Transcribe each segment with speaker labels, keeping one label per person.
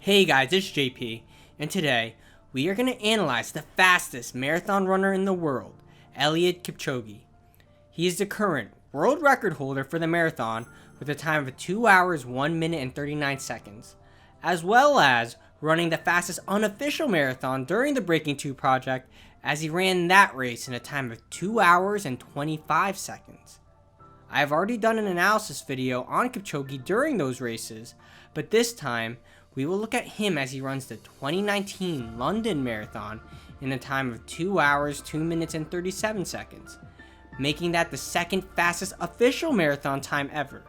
Speaker 1: Hey guys, it's JP, and today we are going to analyze the fastest marathon runner in the world, Eliud Kipchoge. He is the current world record holder for the marathon with a time of 2 hours, 1 minute, and 39 seconds, as well as running the fastest unofficial marathon during the Breaking 2 project as he ran that race in a time of 2 hours and 25 seconds. I have already done an analysis video on Kipchoge during those races, but this time we will look at him as he runs the 2019 London Marathon in a time of 2 hours, 2 minutes, and 37 seconds, making that the second fastest official marathon time ever.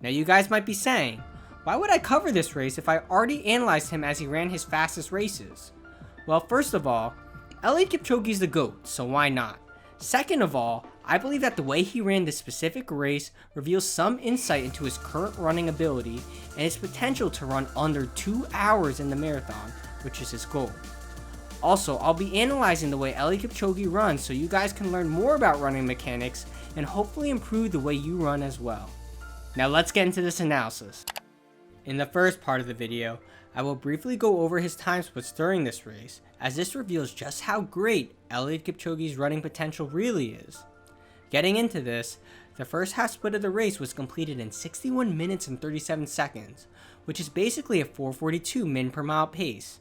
Speaker 1: Now you guys might be saying, why would I cover this race if I already analyzed him as he ran his fastest races? Well, first of all, Eliud Kipchoge is the GOAT, so why not? Second of all, I believe that the way he ran this specific race reveals some insight into his current running ability and his potential to run under 2 hours in the marathon, which is his goal. Also, I'll be analyzing the way Eliud Kipchoge runs so you guys can learn more about running mechanics and hopefully improve the way you run as well. Now let's get into this analysis. In the first part of the video, I will briefly go over his time splits during this race, as this reveals just how great Eliud Kipchoge's running potential really is. Getting into this, the first half split of the race was completed in 61 minutes and 37 seconds, which is basically a 4:42 min per mile pace.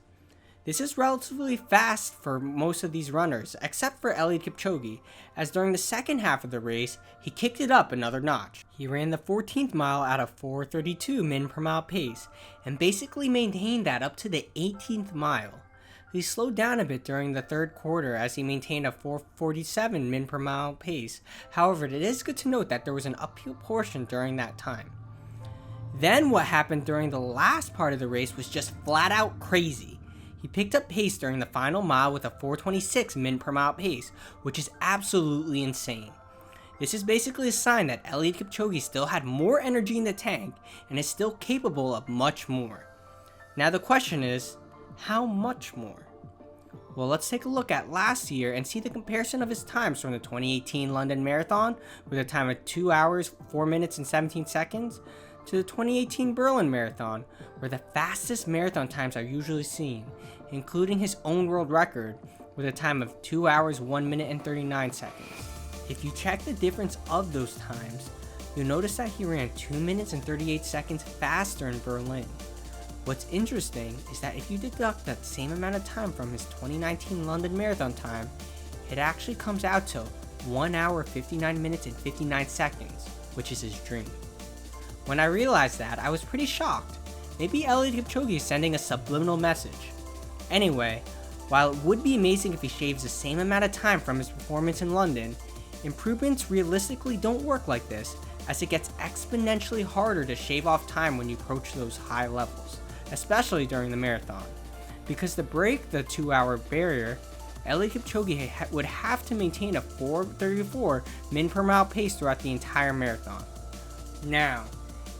Speaker 1: This is relatively fast for most of these runners, except for Eliud Kipchoge, as during the second half of the race, he kicked it up another notch. He ran the 14th mile at a 4:32 min per mile pace, and basically maintained that up to the 18th mile. He slowed down a bit during the third quarter as he maintained a 4:47 min per mile pace. However, it is good to note that there was an uphill portion during that time. Then what happened during the last part of the race was just flat out crazy. He picked up pace during the final mile with a 4:26 min per mile pace, which is absolutely insane. This is basically a sign that Eliud Kipchoge still had more energy in the tank and is still capable of much more. Now the question is, how much more? Well, let's take a look at last year and see the comparison of his times from the 2018 London Marathon with a time of 2 hours, 4 minutes, and 17 seconds to the 2018 Berlin Marathon, where the fastest marathon times are usually seen, including his own world record with a time of 2 hours, 1 minute, and 39 seconds. If you check the difference of those times, you'll notice that he ran 2 minutes and 38 seconds faster in Berlin. What's interesting is that if you deduct that same amount of time from his 2019 London Marathon time, it actually comes out to 1 hour, 59 minutes, and 59 seconds, which is his dream. When I realized that, I was pretty shocked. Maybe Eliud Kipchoge is sending a subliminal message. Anyway, while it would be amazing if he shaves the same amount of time from his performance in London, improvements realistically don't work like this, as it gets exponentially harder to shave off time when you approach those high levels, especially during the marathon. Because to break the 2 hour barrier, Eliud Kipchoge would have to maintain a 4:34 min per mile pace throughout the entire marathon. Now,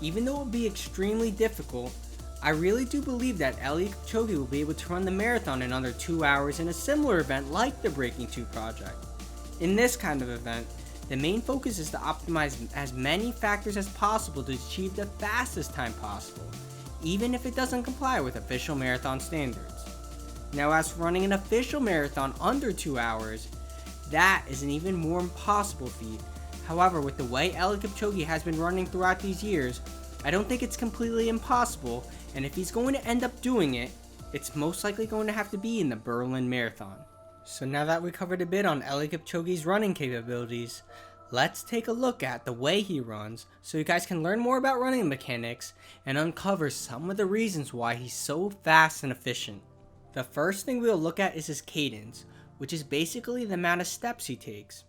Speaker 1: even though it will be extremely difficult, I really do believe that Eliud Kipchoge will be able to run the marathon in under 2 hours in a similar event like the Breaking 2 project. In this kind of event, the main focus is to optimize as many factors as possible to achieve the fastest time possible, even if it doesn't comply with official marathon standards. Now, as for running an official marathon under 2 hours, that is an even more impossible feat. However, with the way Eliud Kipchoge has been running throughout these years, I don't think it's completely impossible, and if he's going to end up doing it, it's most likely going to have to be in the Berlin Marathon. So now that we covered a bit on Eliud Kipchoge's running capabilities, let's take a look at the way he runs so you guys can learn more about running mechanics and uncover some of the reasons why he's so fast and efficient. The first thing we'll look at is his cadence, which is basically the amount of steps he takes.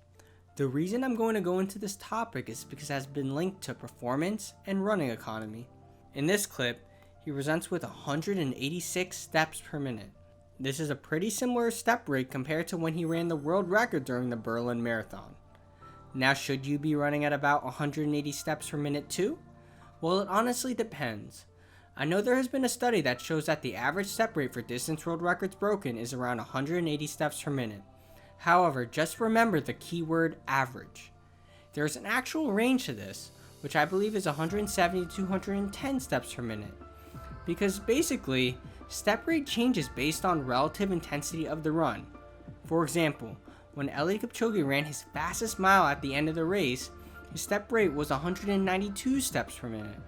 Speaker 1: The reason I'm going to go into this topic is because it has been linked to performance and running economy. In this clip, he presents with 186 steps per minute. This is a pretty similar step rate compared to when he ran the world record during the Berlin Marathon. Now, should you be running at about 180 steps per minute too? Well, it honestly depends. I know there has been a study that shows that the average step rate for distance world records broken is around 180 steps per minute. However, just remember the keyword average. There is an actual range to this, which I believe is 170 to 210 steps per minute. because basically, step rate changes based on relative intensity of the run. For example, when Eliud Kipchoge ran his fastest mile at the end of the race, his step rate was 192 steps per minute.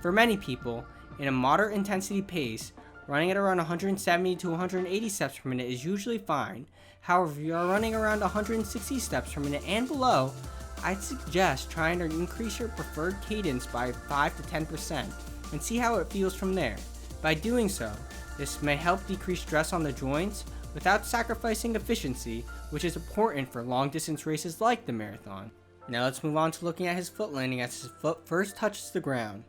Speaker 1: For many people, in a moderate intensity pace, running at around 170 to 180 steps per minute is usually fine. However, if you are running around 160 steps per minute and below, I'd suggest trying to increase your preferred cadence by 5 to 10% and see how it feels from there. By doing so, this may help decrease stress on the joints without sacrificing efficiency, which is important for long distance races like the marathon. Now let's move on to looking at his foot landing as his foot first touches the ground.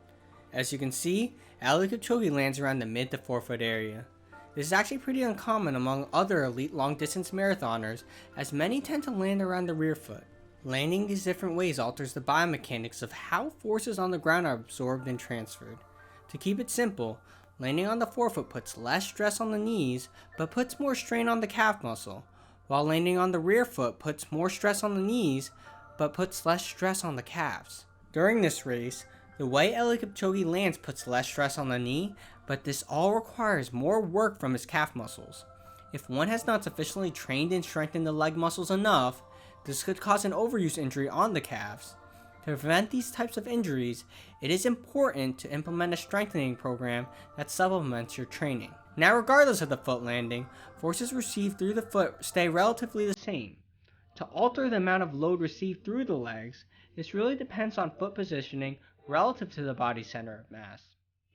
Speaker 1: As you can see, Eliud Kipchoge lands around the mid to forefoot area. This is actually pretty uncommon among other elite long distance marathoners, as many tend to land around the rear foot. Landing these different ways alters the biomechanics of how forces on the ground are absorbed and transferred. To keep it simple, landing on the forefoot puts less stress on the knees, but puts more strain on the calf muscle, while landing on the rear foot puts more stress on the knees, but puts less stress on the calves. During this race, the way Eliud Kipchoge lands puts less stress on the knee, but this all requires more work from his calf muscles. If one has not sufficiently trained and strengthened the leg muscles enough, this could cause an overuse injury on the calves. To prevent these types of injuries, it is important to implement a strengthening program that supplements your training. Now, regardless of the foot landing, forces received through the foot stay relatively the same. To alter the amount of load received through the legs, this really depends on foot positioning relative to the body center of mass.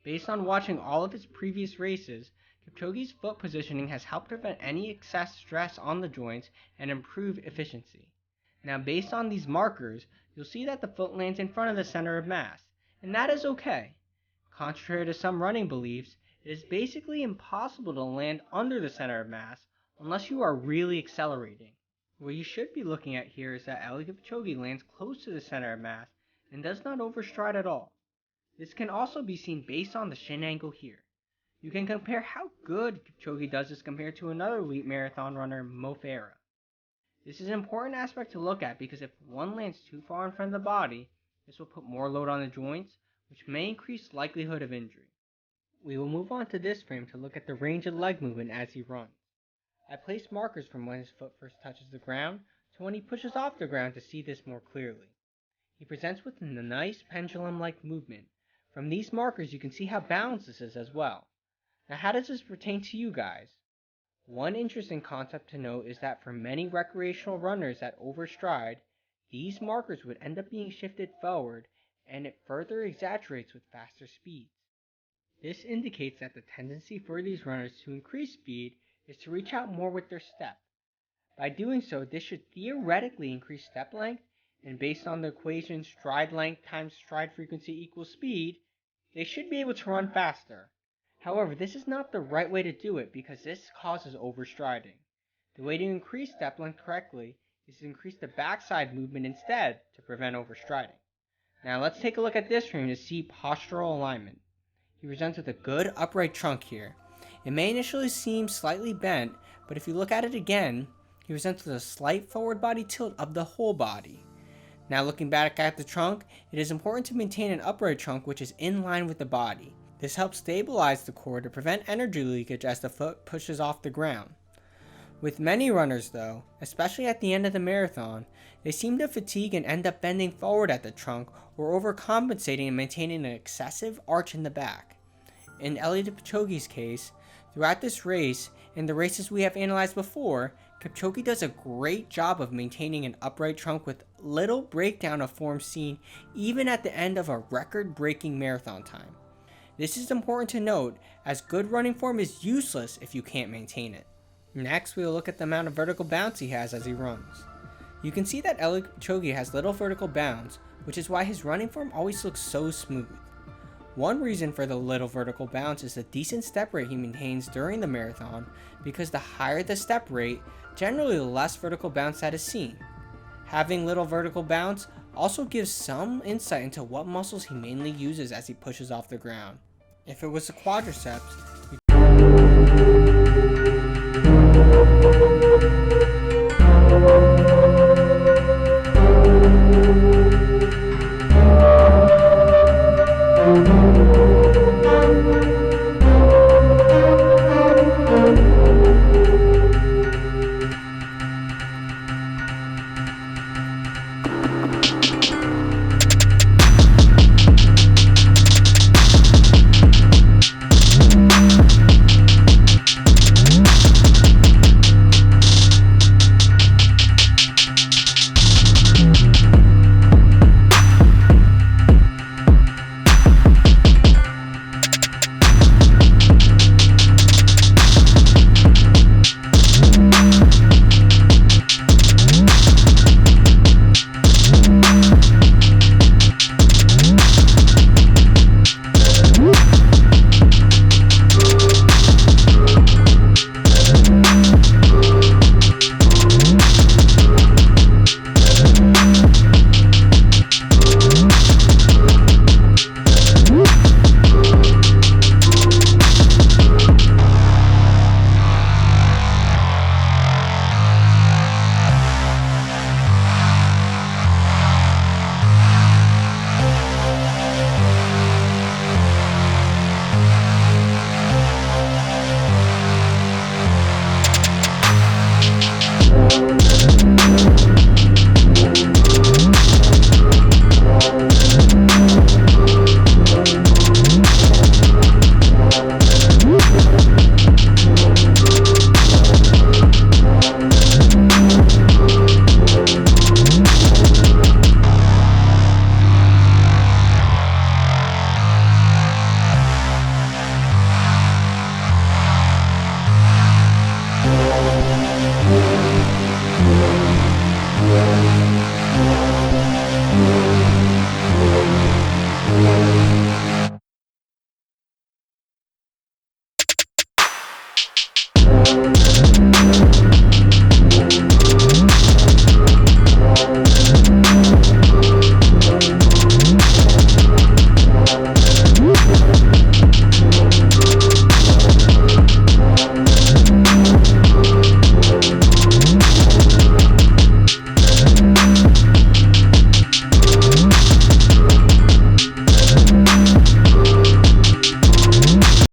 Speaker 1: Based on watching all of his previous races, Kipchoge's foot positioning has helped prevent any excess stress on the joints and improve efficiency. Now, based on these markers, you'll see that the foot lands in front of the center of mass, and that is okay. Contrary to some running beliefs, it is basically impossible to land under the center of mass unless you are really accelerating. What you should be looking at here is that Eliud Kipchoge lands close to the center of mass and does not overstride at all. This can also be seen based on the shin angle here. You can compare how good Kipchoge does this compared to another elite marathon runner, Mo Farah. This is an important aspect to look at because if one lands too far in front of the body, this will put more load on the joints, which may increase likelihood of injury. We will move on to this frame to look at the range of leg movement as he runs. I placed markers from when his foot first touches the ground to when he pushes off the ground to see this more clearly. He presents with a nice pendulum-like movement. From these markers you can see how balanced this is as well. Now, how does this pertain to you guys? One interesting concept to note is that for many recreational runners that overstride, these markers would end up being shifted forward, and it further exaggerates with faster speeds. This indicates that the tendency for these runners to increase speed is to reach out more with their step. By doing so, this should theoretically increase step length, and based on the equation stride length times stride frequency equals speed, they should be able to run faster. However, this is not the right way to do it because this causes overstriding. The way to increase step length correctly is to increase the backside movement instead to prevent overstriding. Now let's take a look at this frame to see postural alignment. He presents with a good upright trunk here. It may initially seem slightly bent, but if you look at it again, he presents with a slight forward body tilt of the whole body. Now looking back at the trunk, it is important to maintain an upright trunk which is in line with the body. This helps stabilize the core to prevent energy leakage as the foot pushes off the ground. With many runners though, especially at the end of the marathon, they seem to fatigue and end up bending forward at the trunk or overcompensating and maintaining an excessive arch in the back. In Eliud Kipchoge's case, throughout this race and the races we have analyzed before, Kipchoge does a great job of maintaining an upright trunk with little breakdown of form seen even at the end of a record-breaking marathon time. This is important to note, as good running form is useless if you can't maintain it. Next, we will look at the amount of vertical bounce he has as he runs. You can see that Eliud Kipchoge has little vertical bounce, which is why his running form always looks so smooth. One reason for the little vertical bounce is the decent step rate he maintains during the marathon, because the higher the step rate, generally the less vertical bounce that is seen. Having little vertical bounce also gives some insight into what muscles he mainly uses as he pushes off the ground. If it was the quadriceps,